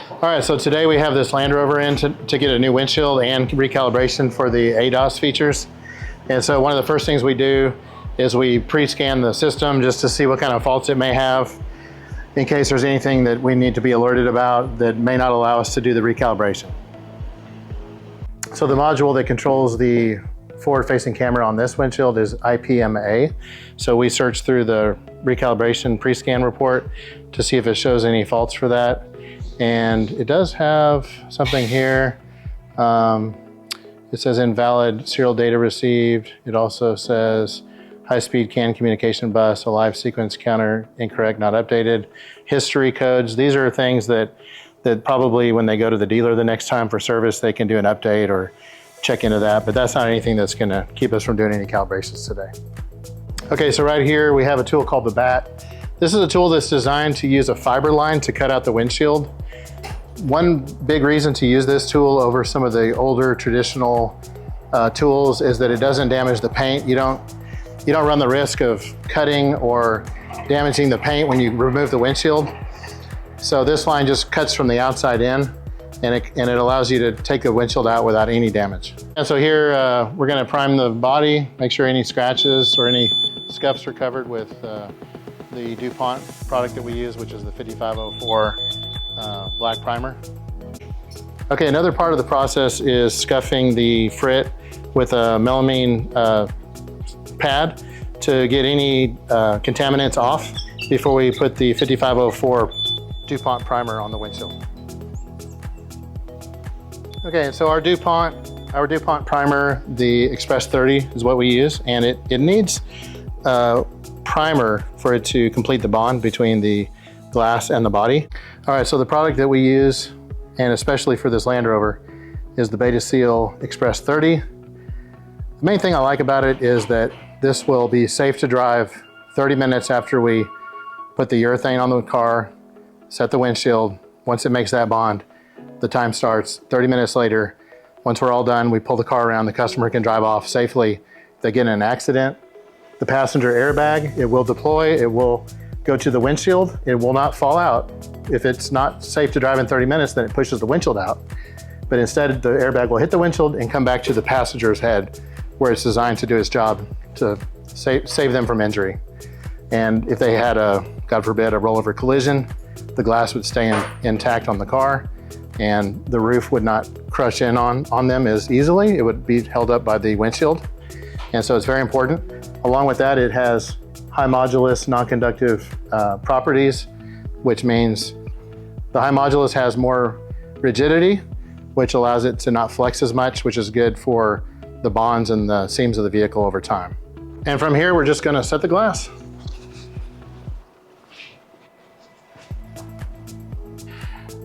All right, so today we have this Land Rover in to get a new windshield and recalibration for the ADAS features. And so one of the first things we do is we pre-scan the system just to see what kind of faults it may have in case there's anything that we need to be alerted about that may not allow us to do the recalibration. So the module that controls the forward-facing camera on this windshield is IPMA. So we search through the recalibration pre-scan report to see if it shows any faults for that. And it does have something here. It says invalid serial data received. It also says high-speed CAN communication bus, a live sequence counter, incorrect, not updated. History codes. These are things that probably when they go to the dealer the next time for service, they can do an update or check into that, but that's not anything that's gonna keep us from doing any calibrations today. Okay, so right here we have a tool called the BAT. This is a tool that's designed to use a fiber line to cut out the windshield. One big reason to use this tool over some of the older traditional tools is that it doesn't damage the paint. You don't run the risk of cutting or damaging the paint when you remove the windshield. So this line just cuts from the outside in, and it allows you to take the windshield out without any damage. And so here we're gonna prime the body, make sure any scratches or any scuffs are covered with the DuPont product that we use, which is the 5504 black primer. Okay, another part of the process is scuffing the frit with a melamine pad to get any contaminants off before we put the 5504 DuPont primer on the windshield. Okay, so our DuPont primer, the Express 30 is what we use, and it needs primer for it to complete the bond between the glass and the body. All right, so the product that we use, and especially for this Land Rover, is the Beta Seal Express 30. The main thing I like about it is that this will be safe to drive 30 minutes after we put the urethane on the car, set the windshield. Once it makes that bond, the time starts 30 minutes later. Once we're all done, we pull the car around, the customer can drive off safely. If they get in an accident, the passenger airbag, it will deploy, it will go to the windshield, it will not fall out. If it's not safe to drive in 30 minutes, then it pushes the windshield out. But instead, the airbag will hit the windshield and come back to the passenger's head, where it's designed to do its job to save them from injury. And if they had God forbid, a rollover collision, the glass would stay intact on the car, and the roof would not crush in on them as easily. It would be held up by the windshield. And so it's very important. Along with that, it has high modulus, non-conductive properties, which means the high modulus has more rigidity, which allows it to not flex as much, which is good for the bonds and the seams of the vehicle over time. And from here, we're just gonna set the glass.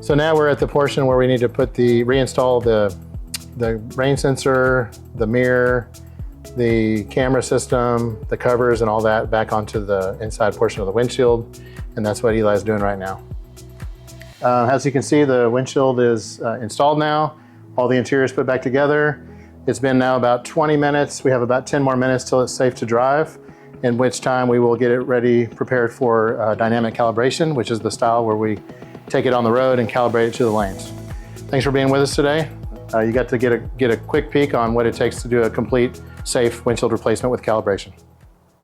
So now we're at the portion where we need to reinstall the rain sensor, the mirror, the camera system, the covers and all that back onto the inside portion of the windshield. And that's what Eli's doing right now. As you can see, the windshield is installed now. All the interior is put back together. It's been now about 20 minutes. We have about 10 more minutes till it's safe to drive, in which time we will get it ready, prepared for dynamic calibration, which is the style where we take it on the road and calibrate it to the lanes. Thanks for being with us today. You got to get a quick peek on what it takes to do a complete, safe windshield replacement with calibration.